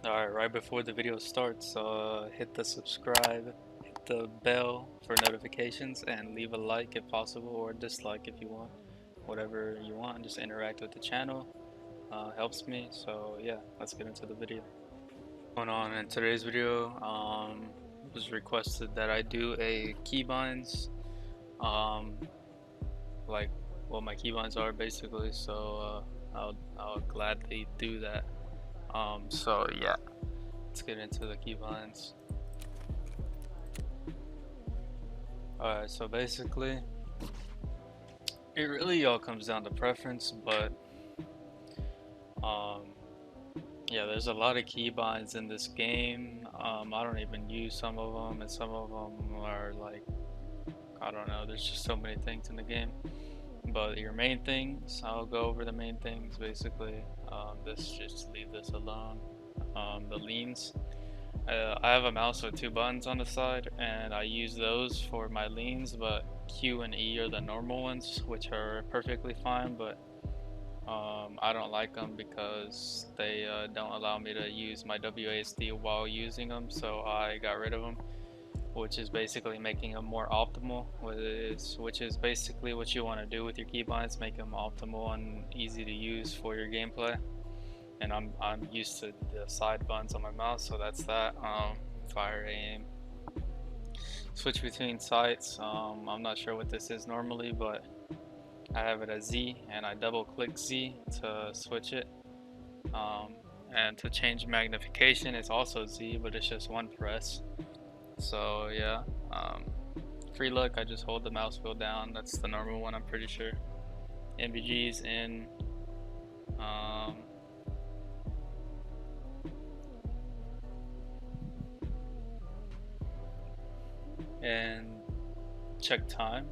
Alright, right before the video starts, hit the subscribe, hit the bell for notifications, and leave a like if possible, or dislike if you want. Whatever you want, just interact with the channel. Helps me, so yeah, let's get into the video. Going on in today's video, it was requested that I do a keybinds, um, like what my keybinds are basically, so I'll gladly do that. So yeah. Let's get into the keybinds. Alright, so basically, it really all comes down to preference, but yeah, there's a lot of keybinds in this game. I don't even use some of them, and some of them are like, I don't know, there's just so many things in the game. But your main things, I'll go over the main things basically. Just leave this alone. The leans. I have a mouse with two buttons on the side, and I use those for my leans, but Q and E are the normal ones, which are perfectly fine, but I don't like them because they don't allow me to use my WASD while using them, so I got rid of them, which is basically making them more optimal, which is basically what you want to do with your keybinds, make them optimal and easy to use for your gameplay. And I'm used to the side buttons on my mouse, so that's that. Fire, aim, switch between sights. I'm not sure what this is normally, but I have it as Z, and I double click Z to switch it. And to change magnification, it's also Z, but it's just one press. So yeah. Free look, I just hold the mouse wheel down. That's the normal one, I'm pretty sure. NVG's in. And check time.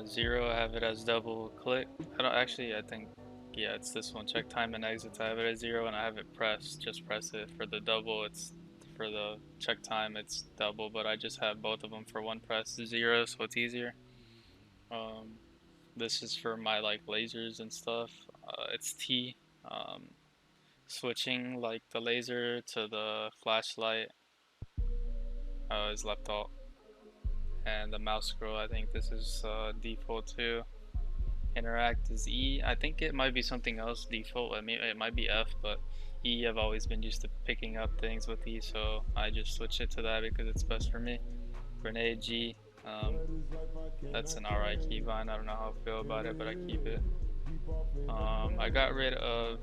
0, I have it as double click. I think, yeah, it's this one. Check time and exits, I have it as 0, and I have it pressed. Just press it. For the double, for the check time, it's double, but I just have both of them for one press 0, so it's easier. This is for my like lasers and stuff. It's T. Switching like the laser to the flashlight is left alt. And the mouse scroll, I think this is default too. Interact is E. I think it might be something else default. I mean, it might be F, but E, I've always been used to picking up things with E, so I just switch it to that because it's best for me. Grenade G. That's an alright keybind. I don't know how I feel about it, but I keep it. I got rid of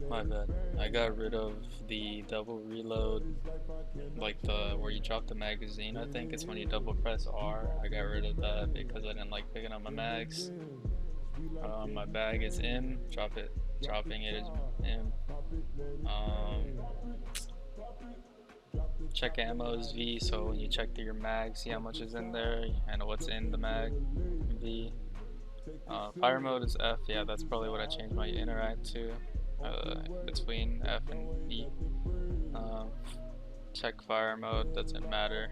my bad. I got rid of the double reload, like the where you drop the magazine. I think it's when you double press R. I got rid of that because I didn't like picking up my mags. My bag is M. Dropping it is M. Check ammo is V. So when you check through your mag, see how much is in there and what's in the mag. V. Fire mode is F. Yeah, that's probably what I changed my interact to. Between F and E. Check fire mode, doesn't matter.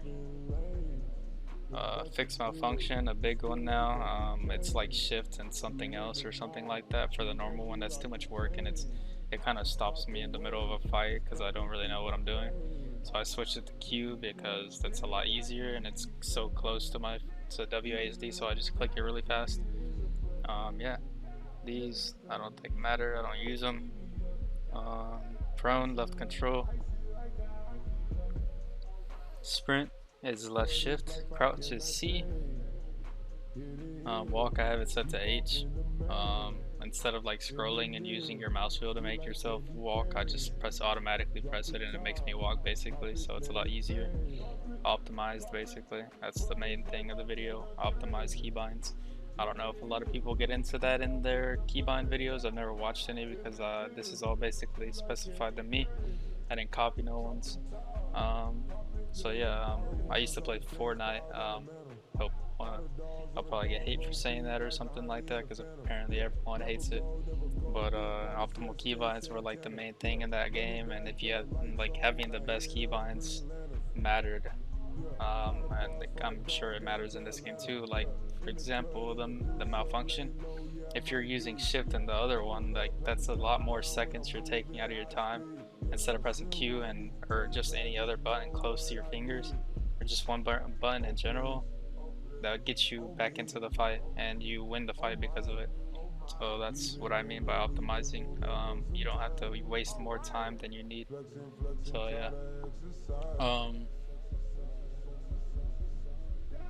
Fix malfunction, a big one now. It's like shift and something else or something like that. For the normal one, that's too much work, and it kind of stops me in the middle of a fight because I don't really know what I'm doing. So I switched it to Q because that's a lot easier and it's so close to WASD, so I just click it really fast. Yeah, these I don't think matter, I don't use them. Prone, left control. Sprint is left shift. Crouch is C. Walk, I have it set to H. Instead of like scrolling and using your mouse wheel to make yourself walk, I just automatically press it and it makes me walk basically, so it's a lot easier. Optimized basically, that's the main thing of the video, optimized keybinds. I don't know if a lot of people get into that in their keybind videos. I've never watched any because this is all basically specified to me. I didn't copy no ones. So yeah, I used to play Fortnite. I'll probably get hate for saying that or something like that because apparently everyone hates it. But optimal keybinds were like the main thing in that game, and if you had like having the best keybinds mattered. And I'm sure it matters in this game too. Like for example, the malfunction. if you're using shift in the other one, like that's a lot more seconds you're taking out of your time instead of pressing Q and or just any other button close to your fingers or just one button in general. That gets you back into the fight and you win the fight because of it. So that's what I mean by optimizing. You don't have to waste more time than you need. So yeah. Um,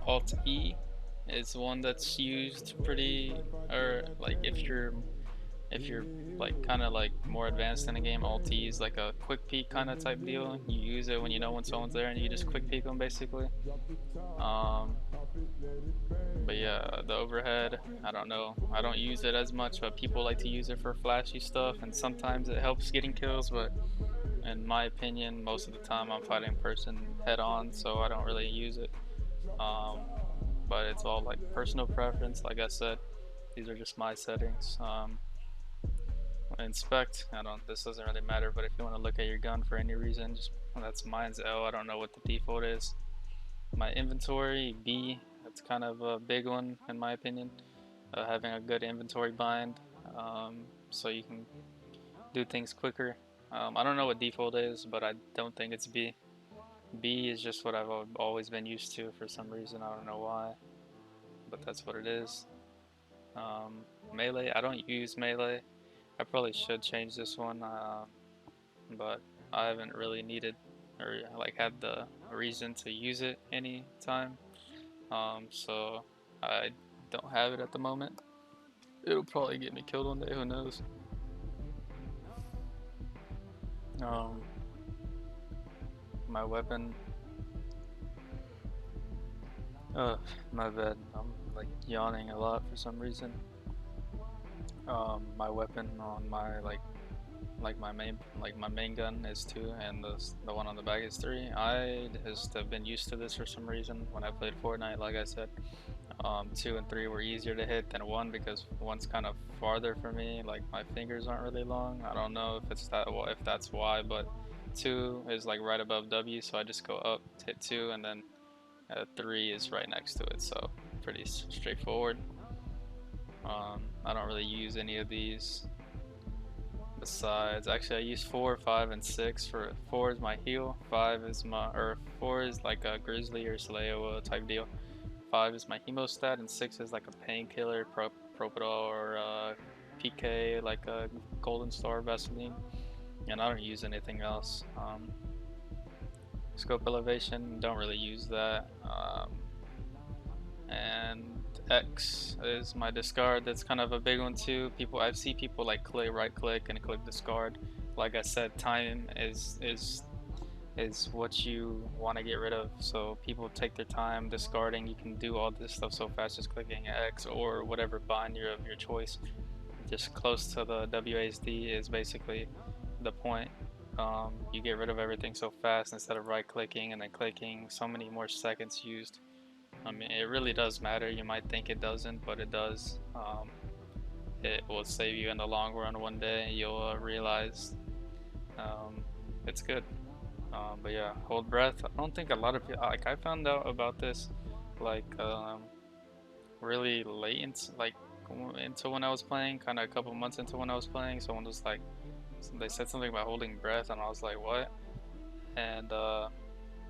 Alt E is one that's used pretty, or like if you're like kind of like more advanced in the game, Alt E is like a quick peek kind of type deal. You use it when you know when someone's there and you just quick peek them basically. Um, but yeah, the overhead, I don't know. I don't use it as much, but people like to use it for flashy stuff, and sometimes it helps getting kills. But in my opinion, most of the time I'm fighting a person head on, so I don't really use it. Um, but it's all like personal preference. Like I said, these are just my settings. Inspect, I don't, this doesn't really matter, but if you want to look at your gun for any reason, just, that's mine's L. I don't know what the default is. My inventory, B, that's kind of a big one in my opinion. Having a good inventory bind, so you can do things quicker. I don't know what default is, but I don't think it's B. B is just what I've always been used to for some reason. I don't know why, but that's what it is. Melee, I don't use melee. I probably should change this one, but I haven't really needed or like had the reason to use it any time. So I don't have it at the moment. It'll probably get me killed one day, who knows. My weapon. My bad. I'm like yawning a lot for some reason. My weapon on my my main gun is 2 and the one on the back is 3. I just have been used to this for some reason when I played Fortnite. Like I said, 2 and 3 were easier to hit than 1 because 1's kind of farther for me. Like my fingers aren't really long. I don't know if it's that, if that's why, but 2 is like right above W, so I just go up to hit 2, and then 3 is right next to it. So pretty straightforward. I don't really use any of these. Besides, actually, I use 4, 5, and 6. For 4 is my heal, 5 is my, or 4 is like a grizzly or Slayoa type deal. 5 is my hemostat, and 6 is like a painkiller, Propadol, or PK, like a Golden Star Vaseline. And I don't use anything else. Scope elevation, don't really use that. And X is my discard. That's kind of a big one too. I've seen people like right click and click discard. Like I said, time is what you want to get rid of. So people take their time discarding. You can do all this stuff so fast just clicking X or whatever binder of your choice. Just close to the WASD is basically the point. You get rid of everything so fast instead of right clicking and then clicking. So many more seconds used. I mean, it really does matter. You might think it doesn't, but it does. It will save you in the long run one day. You'll realize it's good. But yeah, hold breath. I don't think a lot of people, like I found out about this like really late into when I was playing, kind of a couple months into when I was playing. Someone was like, they said something about holding breath, and I was like, what? And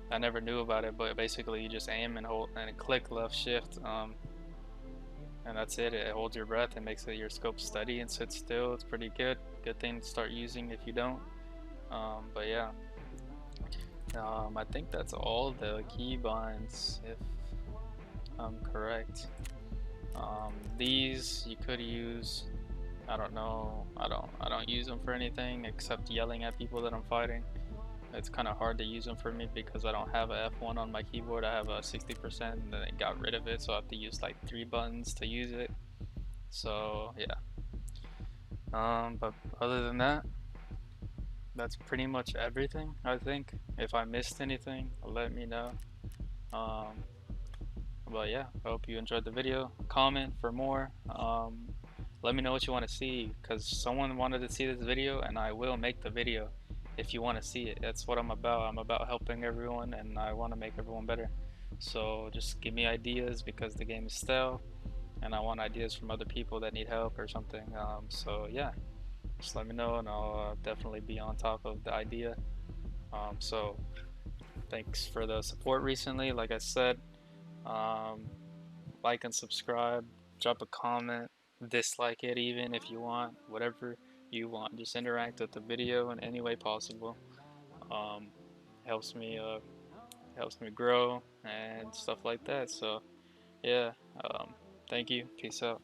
I never knew about it, but basically you just aim and hold and click left shift, and that's it. It holds your breath and makes it your scope steady and sit still. It's pretty good. Good thing to start using if you don't. But yeah, I think that's all the keybinds, if I'm correct. These you could use. I don't know. I don't use them for anything except yelling at people that I'm fighting. It's kind of hard to use them for me because I don't have a F1 on my keyboard. I have a 60% and then I got rid of it, so I have to use like 3 buttons to use it. So yeah. But other than that, that's pretty much everything, I think. If I missed anything, let me know. But yeah, I hope you enjoyed the video. Comment for more. Let me know what you want to see, because someone wanted to see this video and I will make the video if you want to see it. That's what I'm about. I'm about helping everyone and I want to make everyone better. So just give me ideas because the game is stale. and I want ideas from other people that need help or something. So yeah, just let me know, and I'll definitely be on top of the idea. So thanks for the support recently. Like I said, um, like and subscribe, drop a comment, dislike it even if you want, whatever you want. Just interact with the video in any way possible. Um, helps me helps me grow and stuff like that. So yeah, um, thank you. Peace out.